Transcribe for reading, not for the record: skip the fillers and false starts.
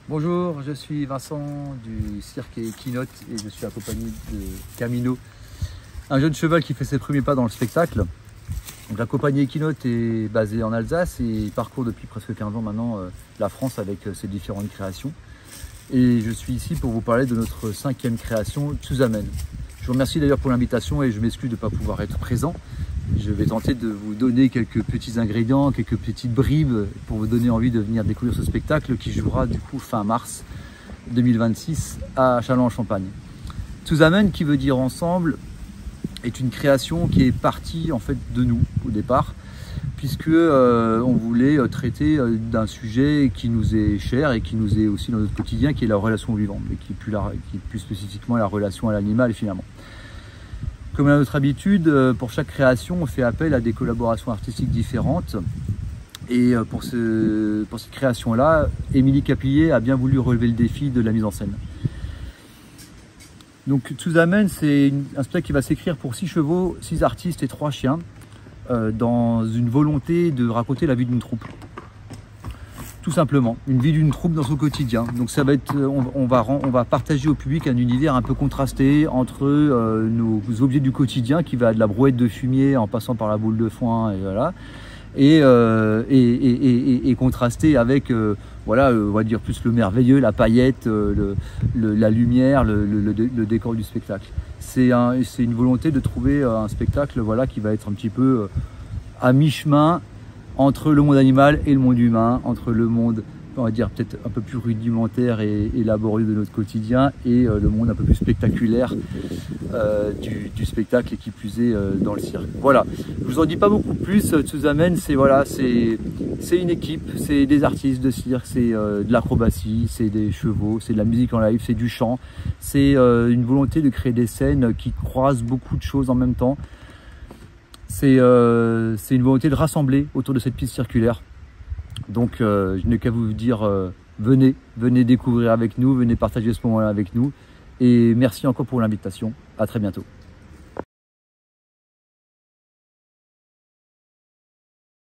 Bonjour, je suis Vincent du cirque Equinote et je suis accompagné de Camino, un jeune cheval qui fait ses premiers pas dans le spectacle. Donc, la compagnie Equinote est basée en Alsace et il parcourt depuis presque 15 ans maintenant la France avec ses différentes créations. Et je suis ici pour vous parler de notre 5e création, Tsuzamen. Je vous remercie d'ailleurs pour l'invitation et je m'excuse de ne pas pouvoir être présent. Je vais tenter de vous donner quelques petits ingrédients, quelques petites bribes pour vous donner envie de venir découvrir ce spectacle qui jouera du coup fin mars 2026 à Châlons-en-Champagne. Tsuzamen, qui veut dire ensemble, est une création qui est partie en fait de nous au départ, puisque on voulait traiter d'un sujet qui nous est cher et qui nous est aussi dans notre quotidien, qui est la relation vivante, mais qui est plus spécifiquement la relation à l'animal finalement. Comme à notre habitude, pour chaque création, on fait appel à des collaborations artistiques différentes. Et pour cette création-là, Émilie Caplier a bien voulu relever le défi de la mise en scène. Donc Tsuzamen, c'est un spectacle qui va s'écrire pour 6 chevaux, 6 artistes et 3 chiens, dans une volonté de raconter la vie d'une troupe. Tout simplement, une vie d'une troupe dans son quotidien. Donc ça va être, on va partager au public un univers un peu contrasté entre nos objets du quotidien, qui va de la brouette de fumier en passant par la boule de foin, et voilà, et contrasté avec, voilà, on va dire plus le merveilleux, la paillette, la lumière, le décor du spectacle. C'est une volonté de trouver un spectacle, voilà, qui va être un petit peu à mi-chemin entre le monde animal et le monde humain, entre le monde, on va dire, peut-être un peu plus rudimentaire et laborieux de notre quotidien et le monde un peu plus spectaculaire du spectacle et qui plus est dans le cirque. Voilà, je vous en dis pas beaucoup plus. Tsuzamen, c'est voilà, c'est une équipe, c'est des artistes de cirque, c'est de l'acrobatie, c'est des chevaux, c'est de la musique en live, c'est du chant, c'est une volonté de créer des scènes qui croisent beaucoup de choses en même temps. C'est une volonté de rassembler autour de cette piste circulaire. Donc je n'ai qu'à vous dire, venez découvrir avec nous, venez partager ce moment-là avec nous. Et merci encore pour l'invitation. À très bientôt.